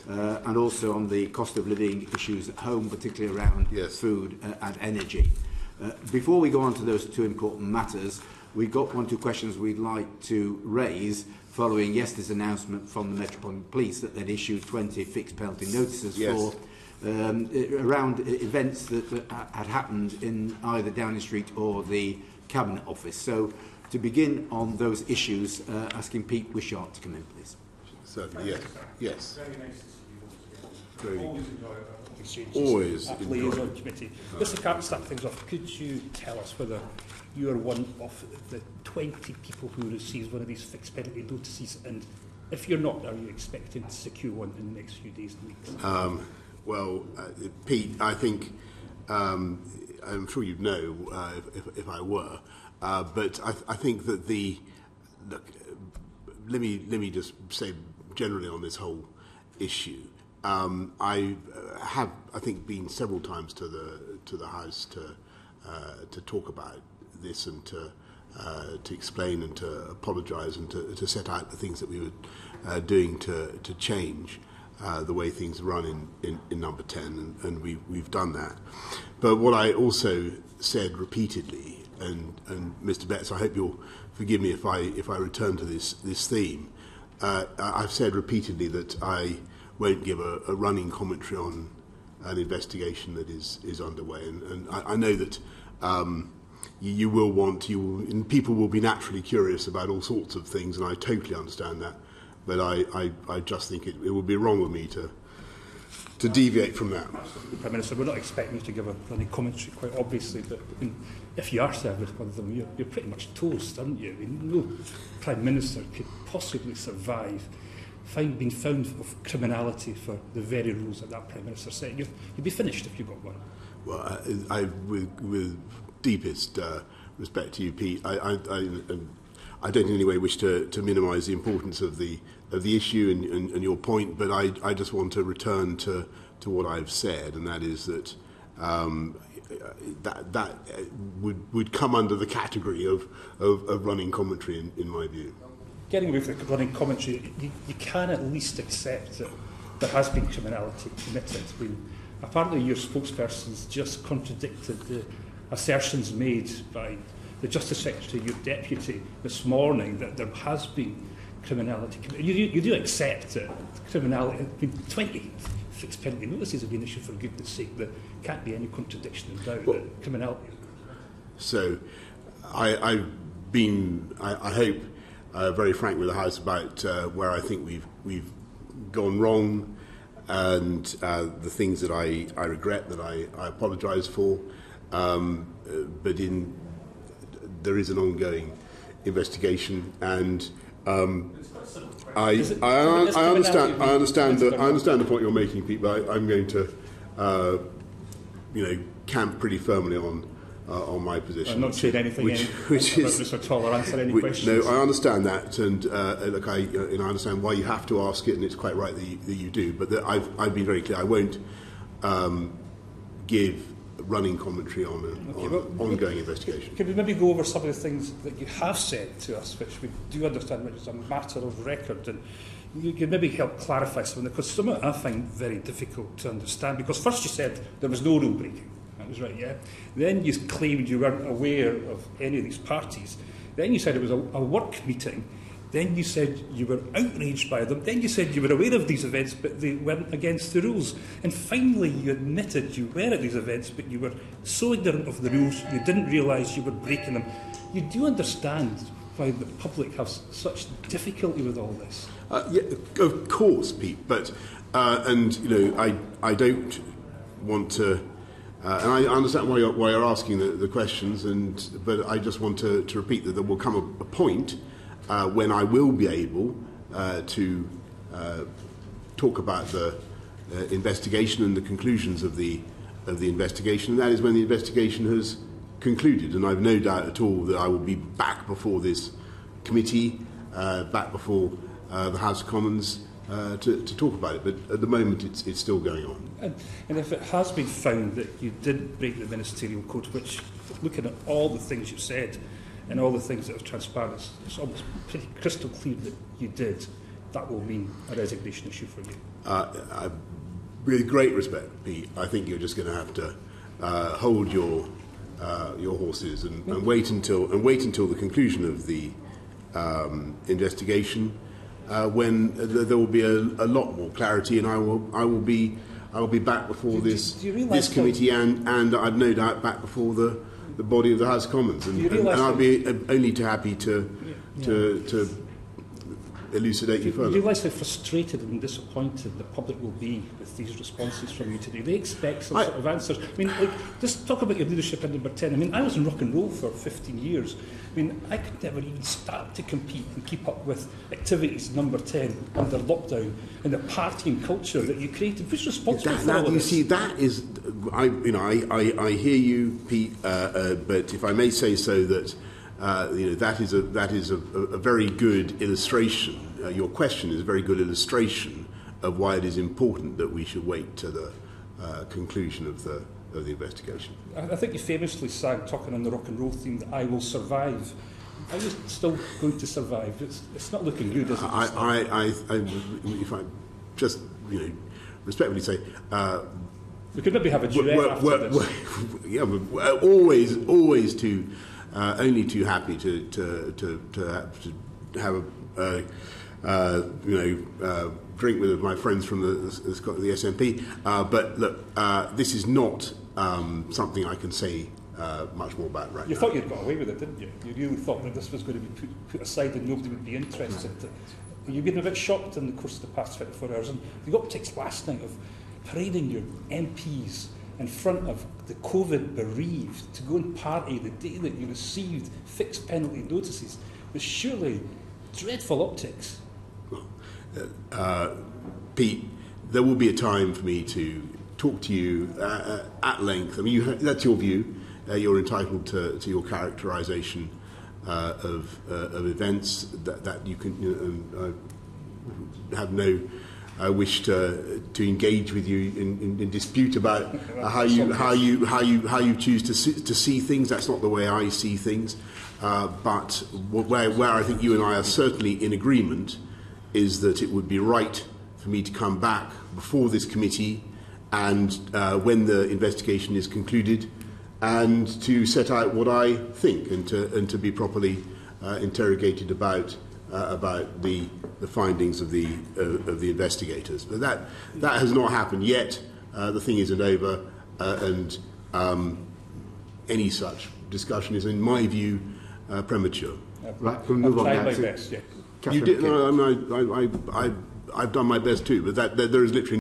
and also on the cost of living issues at home, particularly around food and energy. Before we go on to those two important matters, we've got one or two questions we'd like to raise following yesterday's announcement from the Metropolitan Police that they'd issued 20 fixed penalty notices for around events that had happened in either Downing Street or the Cabinet Office. So, to begin on those issues, asking Pete Wishart to come in, please. Certainly, yes. Very nice to see you. Very Always enjoy our exchanges. Always at enjoy. Liaison committee. Just to start things off, could you tell us whether you are one of the 20 people who receives one of these fixed penalty notices, and if you're not, are you expecting to secure one in the next few days and weeks? Well, Pete, I think I'm sure you'd know if I were, but I think that look. Let me just say generally on this whole issue. I have, I think, been several times to the House to talk about this and to explain and to apologise and to set out the things that we were doing to change the way things run in Number 10, and we've done that. But what I also said repeatedly, and Mr. Betts, I hope you'll forgive me if I return to this theme. I've said repeatedly that I won't give a running commentary on an investigation that is underway, and I know that you will want, and people will be naturally curious about all sorts of things, and I totally understand that. But I just think it would be wrong of me to deviate from that. Prime Minister, we're not expecting you to give a running commentary, quite obviously, but if you are served with one of them, you're pretty much toast, aren't you? I mean, no Prime Minister could possibly survive being found of criminality for the very rules that Prime Minister set. You'd be finished if you got one. Well, with deepest respect to you, Pete, I don't in any way wish to minimise the importance of the issue and your point, but I just want to return to what I've said, and that is that that would come under the category of running commentary in my view. Getting away from the running commentary, you can at least accept that there has been criminality committed. Apparently your spokespersons just contradicted the assertions made by the Justice Secretary, your deputy, this morning, that there has been criminality. You do accept that criminality, 20 fixed penalty notices have been issued, for goodness sake. There can't be any contradiction in doubt that criminality. So I've been, I hope, very frank with the House about where I think we've gone wrong, and the things that I regret, that I apologise for, but there is an ongoing investigation, and I understand the point you're making, Pete. But I'm going to camp pretty firmly on my position. I'm not saying anything which is this at all, or answer any questions. No, I understand that, and look, I understand why you have to ask it, and it's quite right that you do. But I've been very clear. I won't give running commentary on an ongoing investigation. Can we maybe go over some of the things that you have said to us, which we do understand, which is a matter of record, and you can maybe help clarify some of them, because some of it I find very difficult to understand. Because first you said there was no rule breaking. That was right, yeah? Then you claimed you weren't aware of any of these parties. Then you said it was a work meeting. Then you said you were outraged by them. Then you said you were aware of these events, but they weren't against the rules. And finally, you admitted you were at these events, but you were so ignorant of the rules, you didn't realise you were breaking them. You do understand why the public has such difficulty with all this? Yeah, of course, Pete. But I don't want to. And I understand why you're asking the questions, but I just want to repeat that there will come a point when I will be able to talk about the investigation and the conclusions of the investigation, and that is when the investigation has concluded. And I've no doubt at all that I will be back before this committee, back before the House of Commons, to talk about it. But at the moment, it's still going on. And if it has been found that you did break the ministerial code, which, looking at all the things you've said and all the things that have transpired, it's almost pretty crystal clear that you did, that will mean a resignation issue for you. with great respect, Pete, I think you're just going to have to hold your horses and wait until the conclusion of the investigation, when there will be a lot more clarity, and I will be back before this committee, and I've no doubt back before the body of the House of Commons, and I'll be only too happy to elucidate you further. You realise how frustrated and disappointed the public will be with these responses from you today? They expect some sort of answers. I mean, just talk about your leadership in number 10. I mean, I was in rock and roll for 15 years. I mean, I could never even start to compete and keep up with activities number 10 under lockdown and the partying culture that you created. Who's responsible for all of this? You see, that is, I hear you, Pete, but if I may say so, that that is a very good illustration. Your question is a very good illustration of why it is important that we should wait to the conclusion of the investigation. I think you famously sang, talking on the rock and roll theme, that I will survive. Are you still going to survive? It's not looking good, is it? If I just respectfully say, we could maybe have a duet after this. Yeah, we're always too. Only too happy to have a drink with my friends from the SNP. But look, this is not something I can say much more about right now. You thought you'd got away with it, didn't you? You really thought that this was going to be put aside and nobody would be interested. You've been a bit shocked in the course of the past 24 hours. And the optics last night of parading your MPs in front of the COVID bereaved to go and party the day that you received fixed penalty notices was surely dreadful optics. Pete, there will be a time for me to talk to you at length. I mean, that's your view. You're entitled to your characterisation of events that you can have no. I wish to engage with you in dispute about how you choose to see things. That's not the way I see things. But where I think you and I are certainly in agreement is that it would be right for me to come back before this committee and when the investigation is concluded, and to set out what I think and to be properly interrogated about the findings of the investigators. But that has not happened yet. The thing isn't over, and any such discussion is, in my view, premature. Right, we'll move on now. My best, yeah. You did. No, I've done my best too, but there is literally